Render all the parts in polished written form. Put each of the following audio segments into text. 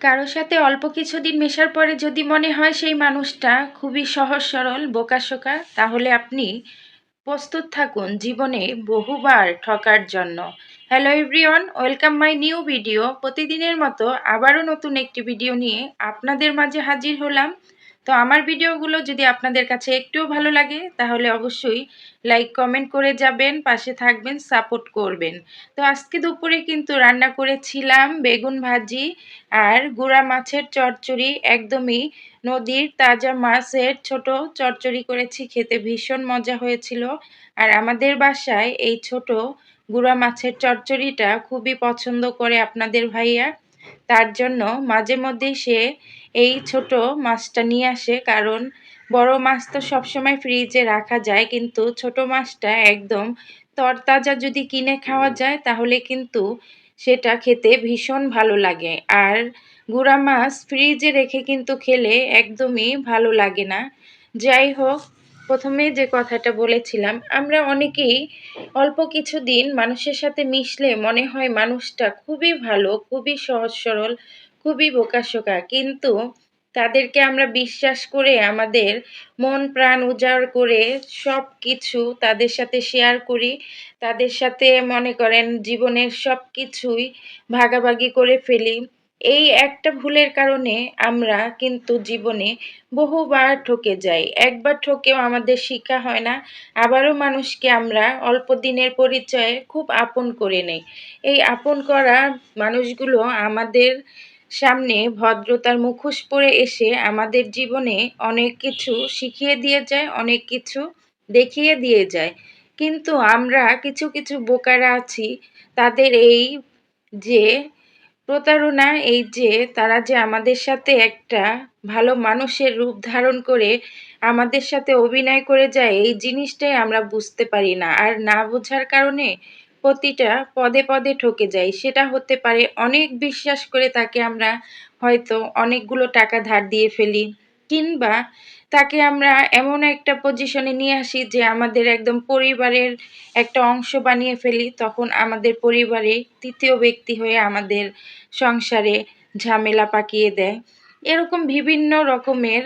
কারো সাথে অল্প কিছুদিন মেশার পরে যদি মনে হয় সেই মানুষটা খুবই সহজ সরল বোকাশোকা, তাহলে আপনি প্রস্তুত থাকুন জীবনে বহুবার ঠকার জন্য। Hello everyone, welcome my new video. প্রতিদিনের মতো আবারও নতুন একটি ভিডিও নিয়ে আপনাদের মাঝে হাজির হলাম। তো আমার ভিডিওগুলো যদি আপনাদের কাছে একটুও ভালো লাগে তাহলে অবশ্যই লাইক কমেন্ট করে যাবেন, পাশে থাকবেন, সাপোর্ট করবেন। তো আজকে দুপুরে কিন্তু রান্না করেছিলাম বেগুন ভাজি আর গুঁড়া মাছের চচ্চড়ি। একদমই নদীর তাজা মাছের ছোট চচ্চড়ি করেছি, খেতে ভীষণ মজা হয়েছিল। আর আমাদের বাসায় এই ছোট গুঁড়া মাছের চচ্চড়িটা খুবই পছন্দ করে আপনাদের ভাইয়া। তার জন্য মাঝে মধ্যেই সে এই ছোট মাছটা নিয়ে আসে, কারণ বড় মাছ তো সবসময় ফ্রিজে রাখা যায়, কিন্তু ছোট মাছটা একদম তরতাজা যদি কিনে খাওয়া যায় তাহলে কিন্তু সেটা খেতে ভীষণ ভালো লাগে। আর গুঁড়া মাছ ফ্রিজে রেখে কিন্তু খেলে একদমই ভালো লাগে না। যাই হোক, প্রথমে যে কথাটা বলেছিলাম, আমরা অনেকেই অল্প কিছুদিন মানুষের সাথে মিশলে মনে হয় মানুষটা খুবই ভালো, খুবই সহজ সরল, খুবই বোকাশোকা, কিন্তু তাদেরকে আমরা বিশ্বাস করে আমাদের মন প্রাণ উজাড় করে সব কিছু তাদের সাথে শেয়ার করি। তাদের সাথে মনে করেন জীবনের সব কিছুই ভাগাভাগি করে ফেলি। এই একটা ভুলের কারণে আমরা কিন্তু জীবনে বহুবার ঠকে যাই। একবার ঠকেও আমাদের শিক্ষা হয় না, আবারও মানুষকে আমরা অল্প দিনের পরিচয়ে খুব আপন করে নেই। এই আপন করা মানুষগুলো আমাদের সামনে ভদ্রতার মুখোশ পরে এসে আমাদের জীবনে অনেক কিছু শিখিয়ে দিয়ে যায়, অনেক কিছু দেখিয়ে দিয়ে যায়। কিন্তু আমরা কিছু কিছু বোকারা আছি, তাদের এই যে প্রতারণা, এই যে তারা যে আমাদের সাথে একটা ভালো মানুষের রূপ ধারণ করে আমাদের সাথে অভিনয় করে যায়, এই জিনিসটাই আমরা বুঝতে পারি না। আর না বোঝার কারণে প্রতিটা পদে পদে ঠকে যাই। সেটা হতে পারে অনেক বিশ্বাস করে তাকে আমরা হয়তো অনেকগুলো টাকা ধার দিয়ে ফেলি, কিংবা তাকে আমরা এমন একটা পজিশনে নিয়ে আসি যে আমাদের একদম পরিবারের একটা অংশ বানিয়ে ফেলি। তখন আমাদের পরিবারে তৃতীয় ব্যক্তি হয়ে আমাদের সংসারে ঝামেলা পাকিয়ে দেয়। এরকম বিভিন্ন রকমের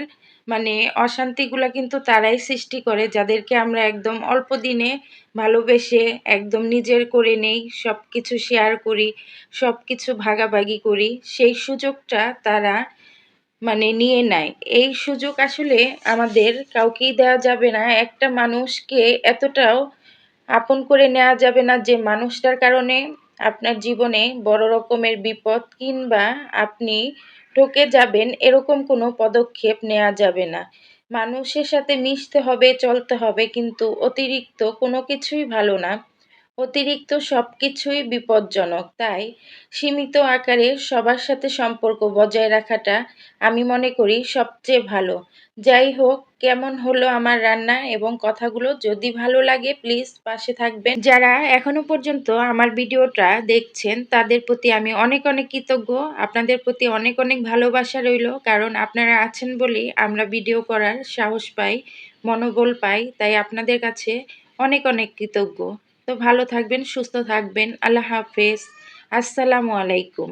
অশান্তিগুলো কিন্তু তারাই সৃষ্টি করে, যাদেরকে আমরা একদম অল্প দিনে ভালোবেসে একদম নিজের করে নেই, সব কিছু শেয়ার করি, সব কিছু ভাগাভাগি করি। সেই সুযোগটা তারা নিয়ে নেয়। এই সুযোগ আসলে আমাদের কাউকেই দেওয়া যাবে না। একটা মানুষকে এতটাও আপন করে নেওয়া যাবে না যে মানুষটার কারণে আপনার জীবনে বড় রকমের বিপদ কিংবা আপনি ঠকে যাবেন, এরকম কোনো পদক্ষেপ নেওয়া যাবে না। মানুষের সাথে মিশতে হবে, চলতে হবে, কিন্তু অতিরিক্ত কোনো কিছুই ভালো না। অতিরিক্ত সব কিছুই বিপজ্জনক। তাই সীমিত আকারে সবার সাথে সম্পর্ক বজায় রাখাটা আমি মনে করি সবচেয়ে ভালো। যাই হোক, কেমন হলো আমার রান্না এবং কথাগুলো, যদি ভালো লাগে প্লিজ পাশে থাকবেন। যারা এখনো পর্যন্ত আমার ভিডিওটা দেখছেন তাদের প্রতি আমি অনেক অনেক কৃতজ্ঞ। আপনাদের প্রতি অনেক অনেক ভালোবাসা রইল, কারণ আপনারা আছেন বলেই আমরা ভিডিও করার সাহস পাই, মনোবল পাই। তাই আপনাদের কাছে অনেক অনেক কৃতজ্ঞ। তো ভালো থাকবেন, সুস্থ থাকবেন। আল্লাহ হাফেজ। আসসালামু আলাইকুম।